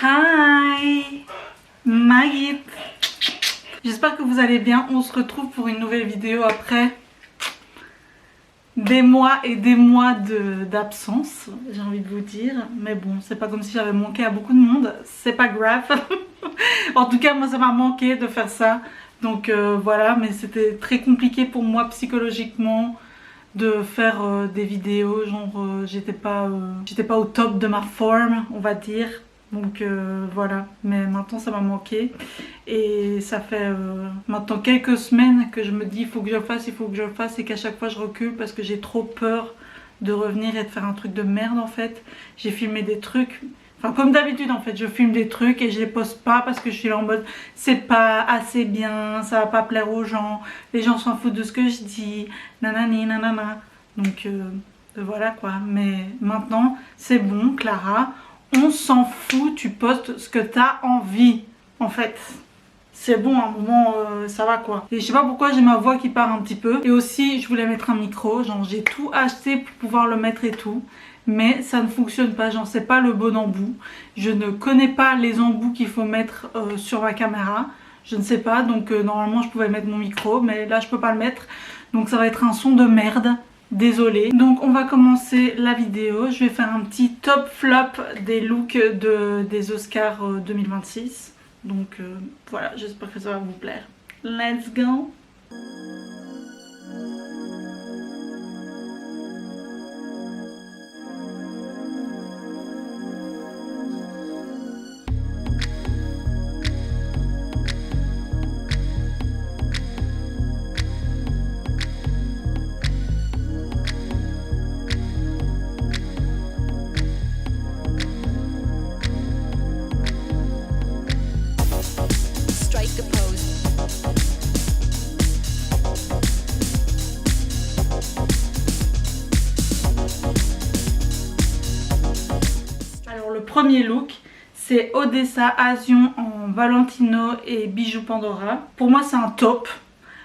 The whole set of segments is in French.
Hi Maggie. J'espère que vous allez bien. On se retrouve pour une nouvelle vidéo après des mois et des mois d'absence, j'ai envie de vous dire. Mais bon, c'est pas comme si j'avais manqué à beaucoup de monde, c'est pas grave. En tout cas, moi ça m'a manqué de faire ça. Donc voilà, mais c'était très compliqué pour moi psychologiquement de faire des vidéos. Genre j'étais pas au top de ma forme, on va dire. Donc voilà, mais maintenant ça m'a manqué et ça fait maintenant quelques semaines que je me dis il faut que je le fasse, il faut que je le fasse, et qu'à chaque fois je recule parce que j'ai trop peur de revenir et de faire un truc de merde en fait. J'ai filmé des trucs, enfin comme d'habitude en fait, je filme des trucs et je les poste pas parce que je suis là en mode c'est pas assez bien, ça va pas plaire aux gens, les gens s'en foutent de ce que je dis, nanani nanana. Donc voilà quoi, mais maintenant c'est bon Clara. On s'en fout, tu postes ce que t'as envie, en fait. C'est bon, à un moment, ça va quoi. Et je sais pas pourquoi j'ai ma voix qui part un petit peu. Et aussi, je voulais mettre un micro, genre j'ai tout acheté pour pouvoir le mettre et tout. Mais ça ne fonctionne pas, genre c'est pas le bon embout. Je ne connais pas les embouts qu'il faut mettre sur ma caméra. Je ne sais pas, donc normalement je pouvais mettre mon micro, mais là je peux pas le mettre. Donc ça va être un son de merde. Désolée. Donc on va commencer la vidéo. Je vais faire un petit top flop des looks des Oscars 2026. Donc voilà, j'espère que ça va vous plaire. Let's go! Premier look, c'est Odessa Asion en Valentino et bijoux Pandora. Pour moi c'est un top.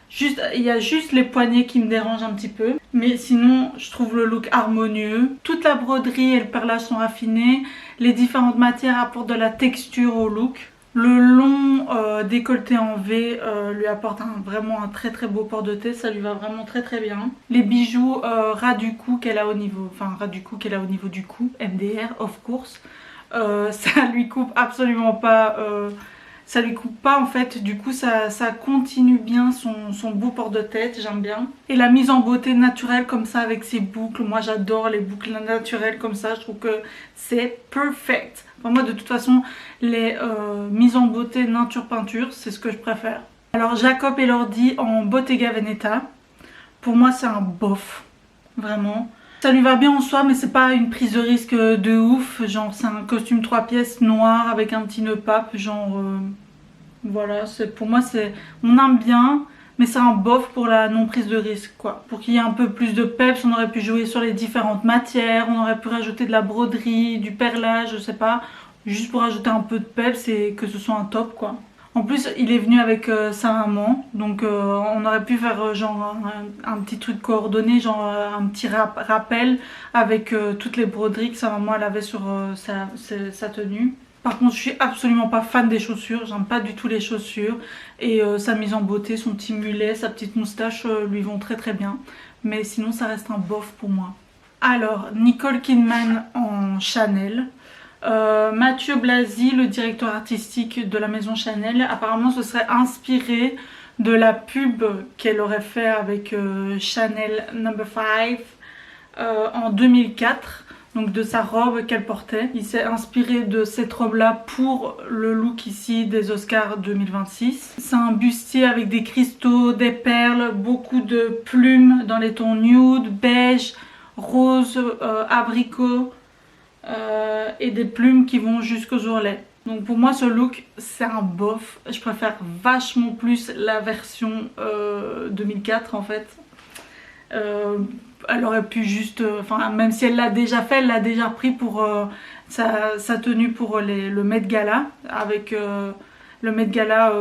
Juste, il y a juste les poignets qui me dérangent un petit peu, mais sinon je trouve le look harmonieux. Toute la broderie et le perlage sont affinés, les différentes matières apportent de la texture au look. Le long décolleté en V lui apporte vraiment un très très beau port de tête, ça lui va vraiment très très bien. Les bijoux ras du cou qu'elle a au niveau, du cou, MDR of course. Ça lui coupe absolument pas, ça lui coupe pas en fait, du coup ça continue bien son beau port de tête, j'aime bien. Et la mise en beauté naturelle comme ça avec ses boucles, moi j'adore les boucles naturelles comme ça, je trouve que c'est perfect. Enfin, moi de toute façon les mises en beauté nature peinture c'est ce que je préfère. Alors Jacob Elordi en Bottega Veneta, pour moi c'est un bof, vraiment. Ça lui va bien en soi mais c'est pas une prise de risque de ouf, genre c'est un costume 3 pièces noir avec un petit nœud pape, genre voilà, pour moi c'est, on aime bien mais c'est un bof pour la non prise de risque quoi. Pour qu'il y ait un peu plus de peps, on aurait pu jouer sur les différentes matières, on aurait pu rajouter de la broderie, du perlage, je sais pas, juste pour ajouter un peu de peps et que ce soit un top quoi. En plus il est venu avec sa maman, donc on aurait pu faire genre un petit truc coordonné, genre un petit rappel avec toutes les broderies que sa maman elle avait sur sa tenue. Par contre je suis absolument pas fan des chaussures, j'aime pas du tout les chaussures. Et sa mise en beauté, son petit mulet, sa petite moustache lui vont très très bien. Mais sinon ça reste un bof pour moi. Alors Nicole Kidman en Chanel. Mathieu Blasi, le directeur artistique de la maison Chanel, apparemment ce serait inspiré de la pub qu'elle aurait fait avec Chanel No. 5 en 2004, donc de sa robe qu'elle portait. Il s'est inspiré de cette robe là pour le look ici des Oscars 2026. C'est un bustier avec des cristaux, des perles, beaucoup de plumes dans les tons nude, beige, rose, abricot. Et des plumes qui vont jusqu'aux ourlets. Donc pour moi ce look c'est un bof. Je préfère vachement plus la version 2004 en fait. Elle aurait pu juste, enfin même si elle l'a déjà fait, elle l'a déjà pris pour sa tenue pour le Met Gala, avec le Met Gala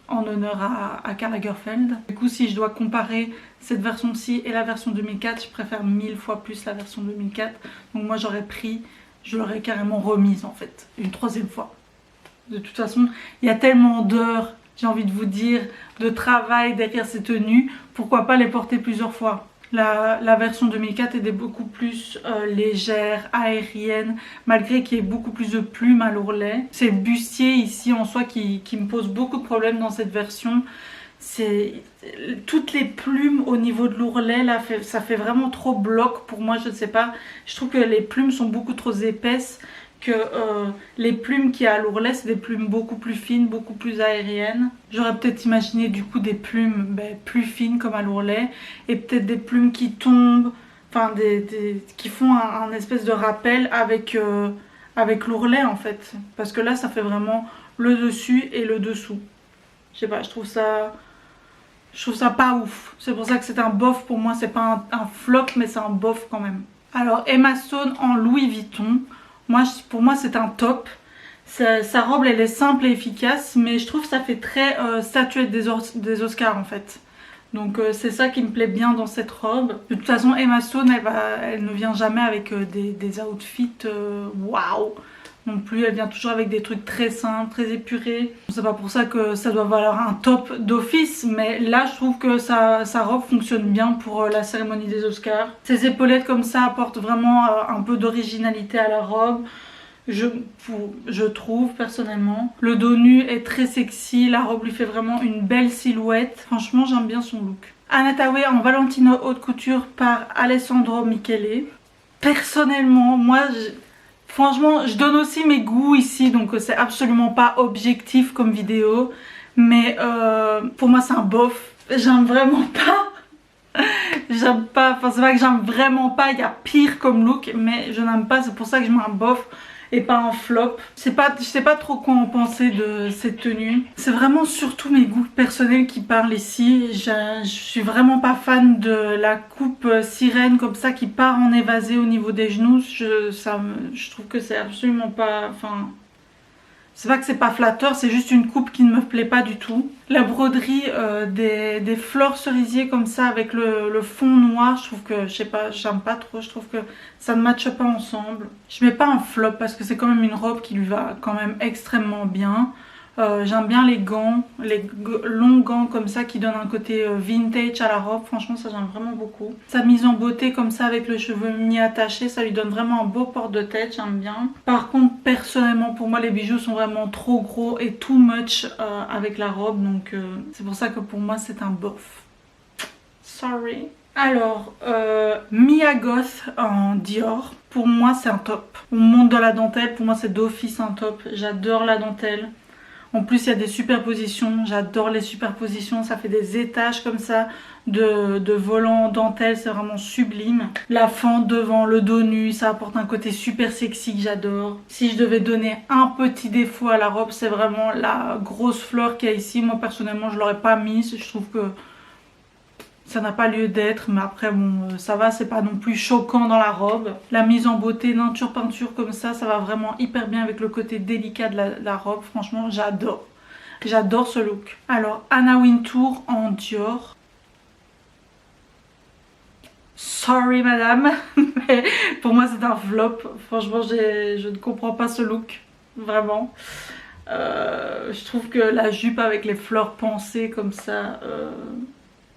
en honneur à Karl Lagerfeld. Du coup si je dois comparer cette version-ci et la version 2004, je préfère 1000 fois plus la version 2004. Donc moi j'aurais pris je l'aurais carrément remise en fait, une troisième fois. De toute façon, il y a tellement d'heures, j'ai envie de vous dire, de travail derrière ces tenues, pourquoi pas les porter plusieurs fois. La version 2004 est beaucoup plus légère, aérienne, malgré qu'il y ait beaucoup plus de plumes à l'ourlet. C'est le bustier ici en soi qui me pose beaucoup de problèmes dans cette version. C'est toutes les plumes au niveau de l'ourlet là, ça fait vraiment trop bloc pour moi, je ne sais pas. Je trouve que les plumes sont beaucoup trop épaisses, que les plumes qu'il y a à l'ourlet c'est des plumes beaucoup plus fines, beaucoup plus aériennes. J'aurais peut-être imaginé du coup des plumes plus fines comme à l'ourlet et peut-être des plumes qui tombent, enfin qui font un espèce de rappel avec l'ourlet en fait, parce que là ça fait vraiment le dessus et le dessous. Je sais pas, je trouve ça pas ouf. C'est pour ça que c'est un bof pour moi, c'est pas un flop mais c'est un bof quand même. Alors Emma Stone en Louis Vuitton. Pour moi c'est un top. Sa robe elle est simple et efficace, mais je trouve que ça fait très statuette des Oscars en fait. Donc c'est ça qui me plaît bien dans cette robe. De toute façon Emma Stone elle ne vient jamais avec des outfits waouh non plus, elle vient toujours avec des trucs très simples, très épurés. C'est pas pour ça que ça doit valoir un top d'office, mais là je trouve que sa robe fonctionne bien pour la cérémonie des Oscars. Ses épaulettes comme ça apportent vraiment un peu d'originalité à la robe. Je trouve personnellement. Le dos nu est très sexy, la robe lui fait vraiment une belle silhouette. Franchement j'aime bien son look. Anna Tawai en Valentino haute couture par Alessandro Michele. Personnellement, moi franchement, je donne aussi mes goûts ici, donc c'est absolument pas objectif comme vidéo. Mais pour moi c'est un bof. J'aime vraiment pas. J'aime pas, enfin c'est pas que j'aime vraiment pas, il y a pire comme look, mais je n'aime pas, c'est pour ça que je mets un bof et pas un flop. Je sais pas trop quoi en penser de cette tenue. C'est vraiment surtout mes goûts personnels qui parlent ici. Je suis vraiment pas fan de la coupe sirène comme ça qui part en évasé au niveau des genoux. Je trouve que c'est absolument pas... Enfin... C'est pas que c'est pas flatteur, c'est juste une coupe qui ne me plaît pas du tout. La broderie des fleurs cerisiers comme ça avec le fond noir, je trouve que, je sais pas, j'aime pas trop. Je trouve que ça ne matche pas ensemble. Je mets pas un flop parce que c'est quand même une robe qui lui va quand même extrêmement bien. J'aime bien les gants, les longs gants comme ça qui donnent un côté vintage à la robe. Franchement ça j'aime vraiment beaucoup. Sa mise en beauté comme ça avec le cheveu mi-attaché, ça lui donne vraiment un beau porte de tête, j'aime bien. Par contre personnellement pour moi les bijoux sont vraiment trop gros et too much avec la robe. Donc c'est pour ça que pour moi c'est un bof. Sorry. Alors, Mia Goth en Dior, pour moi c'est un top. On monte de la dentelle, pour moi c'est d'office un top. J'adore la dentelle. En plus il y a des superpositions, j'adore les superpositions, ça fait des étages comme ça de volants dentelle, c'est vraiment sublime. La fente devant, le dos nu, ça apporte un côté super sexy que j'adore. Si je devais donner un petit défaut à la robe, c'est vraiment la grosse fleur qu'il y a ici. Moi personnellement je l'aurais pas mise, je trouve que ça n'a pas lieu d'être, mais après bon ça va, c'est pas non plus choquant dans la robe. La mise en beauté, nature peinture comme ça va vraiment hyper bien avec le côté délicat de la robe. Franchement j'adore, j'adore ce look. Alors Anna Wintour en Dior. Sorry madame, mais pour moi c'est un flop. Franchement je ne comprends pas ce look, vraiment. Je trouve que la jupe avec les fleurs pensées comme ça...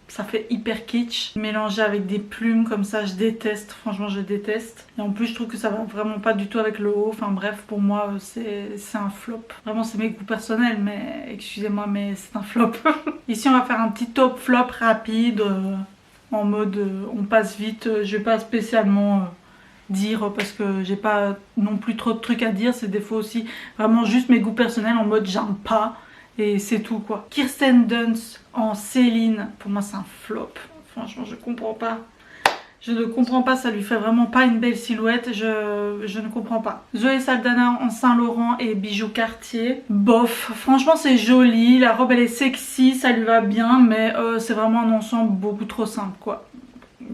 ça fait hyper kitsch, mélangé avec des plumes comme ça, je déteste, franchement je déteste. Et en plus je trouve que ça va vraiment pas du tout avec le haut, enfin bref pour moi c'est un flop. Vraiment c'est mes goûts personnels mais excusez-moi mais c'est un flop. Ici on va faire un petit top flop rapide, en mode on passe vite, je vais pas spécialement... dire parce que j'ai pas non plus trop de trucs à dire, c'est des fois aussi vraiment juste mes goûts personnels en mode j'aime pas. Et c'est tout quoi. Kirsten Dunst en Céline, pour moi c'est un flop. Franchement je comprends pas. Je ne comprends pas, ça lui fait vraiment pas une belle silhouette, je ne comprends pas. Zoé Saldana en Saint Laurent et bijoux Cartier. Bof, franchement c'est joli, la robe elle est sexy, ça lui va bien, mais c'est vraiment un ensemble beaucoup trop simple quoi.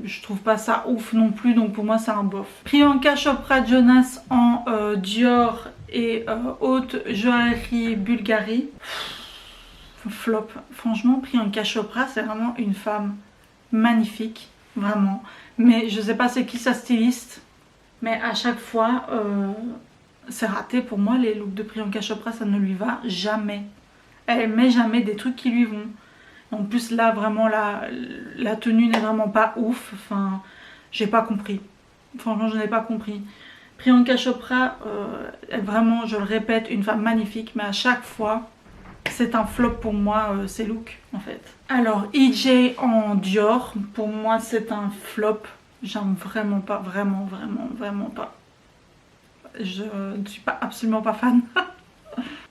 Je trouve pas ça ouf non plus, donc pour moi c'est un bof. Priyanka Chopra Jonas en Dior et haute joaillerie Bulgarie. Flop. Franchement Priyanka Chopra c'est vraiment une femme magnifique, vraiment. Mais je sais pas c'est qui sa styliste. Mais à chaque fois, c'est raté pour moi. Les looks de Priyanka Chopra, ça ne lui va jamais. Elle met jamais des trucs qui lui vont. En plus là vraiment la tenue n'est vraiment pas ouf. Enfin, j'ai pas compris. Franchement, je n'ai pas compris. Priyanka Chopra est vraiment, je le répète, une femme magnifique, mais à chaque fois, c'est un flop pour moi, ces looks en fait. Alors, EJ en Dior, pour moi, c'est un flop. J'aime vraiment pas, vraiment pas. Je ne suis absolument pas fan.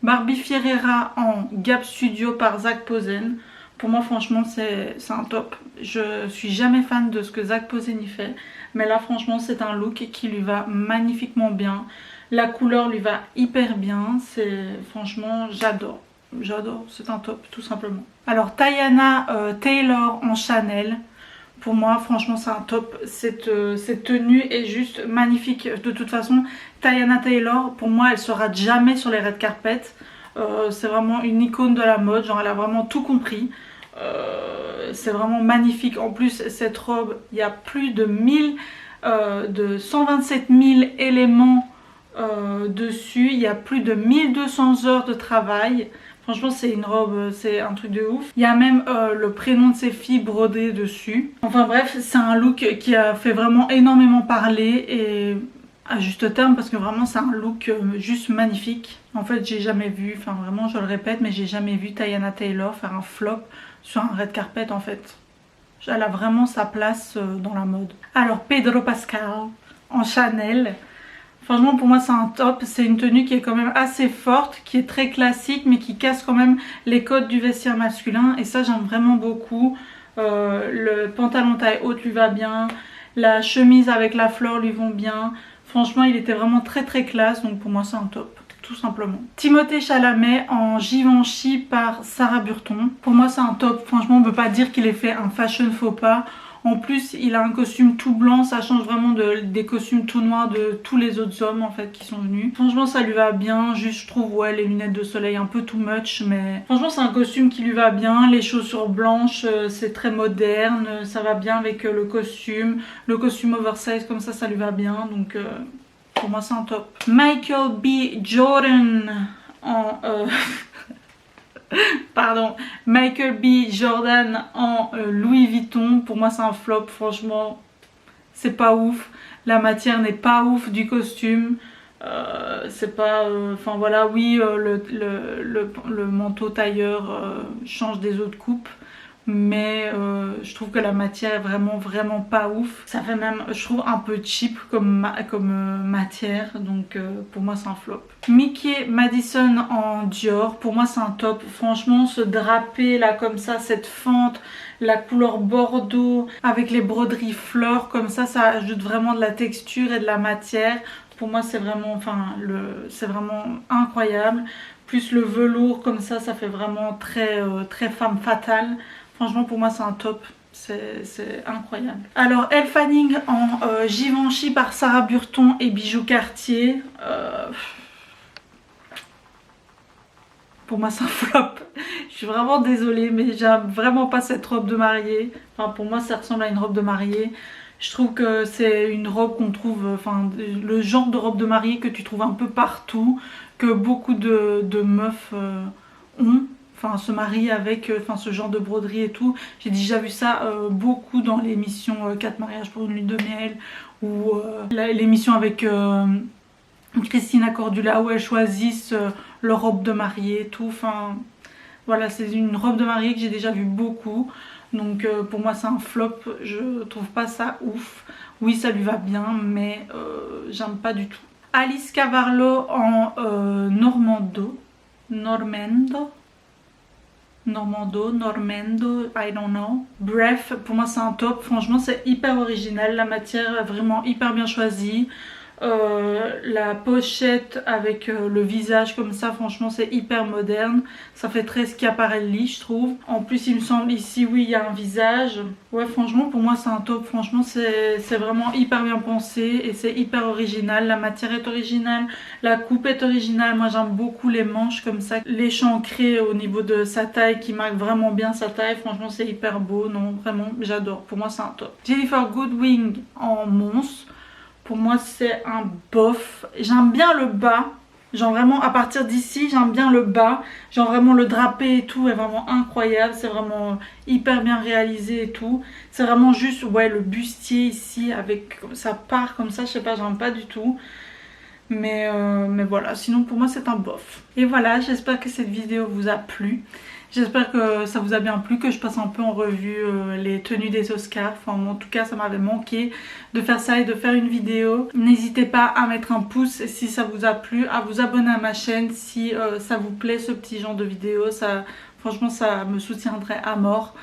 Barbie Ferreira en Gap Studio par Zac Posen. Pour moi, franchement, c'est un top. Je suis jamais fan de ce que Zac Posen y fait. Mais là, franchement, c'est un look qui lui va magnifiquement bien. La couleur lui va hyper bien. Franchement, j'adore. J'adore, c'est un top, tout simplement. Alors, Tayana Taylor en Chanel. Pour moi, franchement, c'est un top. Cette tenue est juste magnifique. De toute façon, Tayana Taylor, pour moi, elle sera jamais sur les red carpets. C'est vraiment une icône de la mode. Genre, elle a vraiment tout compris. C'est vraiment magnifique. En plus, cette robe, il y a plus de 127 000 éléments dessus. Il y a plus de 1200 heures de travail. Franchement, c'est une robe, c'est un truc de ouf. Il y a même le prénom de ses filles brodé dessus. Enfin bref, c'est un look qui a fait vraiment énormément parler et à juste terme parce que vraiment c'est un look juste magnifique. En fait, j'ai jamais vu, enfin vraiment je le répète, mais j'ai jamais vu Tayana Taylor faire un flop sur un red carpet en fait. Elle a vraiment sa place dans la mode. Alors Pedro Pascal en Chanel. Franchement, pour moi, c'est un top. C'est une tenue qui est quand même assez forte, qui est très classique, mais qui casse quand même les codes du vestiaire masculin. Et ça, j'aime vraiment beaucoup. Le pantalon taille haute lui va bien. La chemise avec la fleur lui vont bien. Franchement, il était vraiment très classe. Donc pour moi, c'est un top, tout simplement. Timothée Chalamet en Givenchy par Sarah Burton. Pour moi, c'est un top. Franchement, on ne peut pas dire qu'il ait fait un fashion faux pas. En plus, il a un costume tout blanc, ça change vraiment des costumes tout noirs de tous les autres hommes en fait qui sont venus. Franchement, ça lui va bien, juste je trouve ouais les lunettes de soleil un peu too much, mais franchement c'est un costume qui lui va bien. Les chaussures blanches, c'est très moderne, ça va bien avec le costume oversize comme ça lui va bien, donc pour moi c'est un top. Michael B. Jordan en... Pardon, Michael B. Jordan en Louis Vuitton. Pour moi c'est un flop, franchement c'est pas ouf. La matière n'est pas ouf du costume. C'est pas... Enfin voilà, oui le manteau tailleur change des autres coupes. Mais je trouve que la matière est vraiment pas ouf. Ça fait même, je trouve, un peu cheap comme matière. Donc pour moi c'est un flop. Mickey Madison en Dior. Pour moi c'est un top. Franchement, ce drapé là comme ça, cette fente, la couleur bordeaux avec les broderies fleurs comme ça ajoute vraiment de la texture et de la matière. Pour moi c'est vraiment, enfin c'est vraiment incroyable. Plus le velours comme ça fait vraiment très femme fatale. Franchement pour moi c'est un top, c'est incroyable. Alors Elle Fanning en Givenchy par Sarah Burton et bijoux Cartier. Pour moi c'est un flop. Je suis vraiment désolée mais j'aime vraiment pas cette robe de mariée. Enfin pour moi ça ressemble à une robe de mariée. Je trouve que c'est une robe qu'on trouve, enfin le genre de robe de mariée que tu trouves un peu partout, que beaucoup de meufs ont. Enfin se marient avec ce genre de broderie et tout. J'ai déjà vu ça beaucoup dans l'émission 4 mariages pour une lune de miel ou l'émission avec Christina Cordula où elles choisissent leur robe de mariée et tout. Enfin voilà, c'est une robe de mariée que j'ai déjà vu beaucoup. Donc pour moi c'est un flop, je trouve pas ça ouf. Oui ça lui va bien mais j'aime pas du tout. Alice Cavarlo en Normando, I don't know. Bref, pour moi c'est un top, franchement c'est hyper original, la matière est vraiment hyper bien choisie. La pochette avec le visage comme ça, franchement c'est hyper moderne, ça fait très Schiaparelli je trouve. En plus il me semble ici oui il y a un visage. Ouais franchement pour moi c'est un top, franchement c'est vraiment hyper bien pensé et c'est hyper original. La matière est originale, la coupe est originale, moi j'aime beaucoup les manches comme ça, l'échancré au niveau de sa taille qui marque vraiment bien sa taille. Franchement c'est hyper beau, non vraiment j'adore, pour moi c'est un top. Jennifer Goodwin en Mons. pour moi c'est un bof. J'aime bien le bas, genre vraiment à partir d'ici j'aime bien le bas, genre vraiment le drapé et tout est vraiment incroyable, c'est vraiment hyper bien réalisé et tout. C'est vraiment juste ouais le bustier ici avec ça part comme ça, je sais pas, j'aime pas du tout. Mais voilà, sinon pour moi c'est un bof. Et voilà, j'espère que cette vidéo vous a plu. J'espère que ça vous a bien plu, que je passe un peu en revue les tenues des Oscars. Enfin en tout cas ça m'avait manqué de faire ça et de faire une vidéo. N'hésitez pas à mettre un pouce si ça vous a plu, à vous abonner à ma chaîne si ça vous plaît ce petit genre de vidéo. Ça, franchement ça me soutiendrait à mort.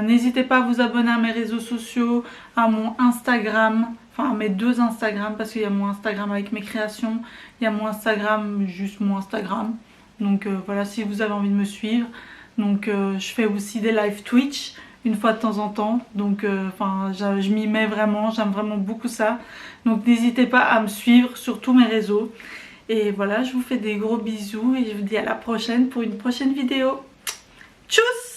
N'hésitez pas à vous abonner à mes réseaux sociaux, à mon Instagram, enfin à mes 2 Instagram parce qu'il y a mon Instagram avec mes créations, il y a mon Instagram, juste mon Instagram. Donc voilà, si vous avez envie de me suivre. Donc je fais aussi des live Twitch une fois de temps en temps. Donc enfin je m'y mets vraiment, j'aime vraiment beaucoup ça. Donc n'hésitez pas à me suivre sur tous mes réseaux. Et voilà, je vous fais des gros bisous et je vous dis à la prochaine pour une prochaine vidéo. Tchuss!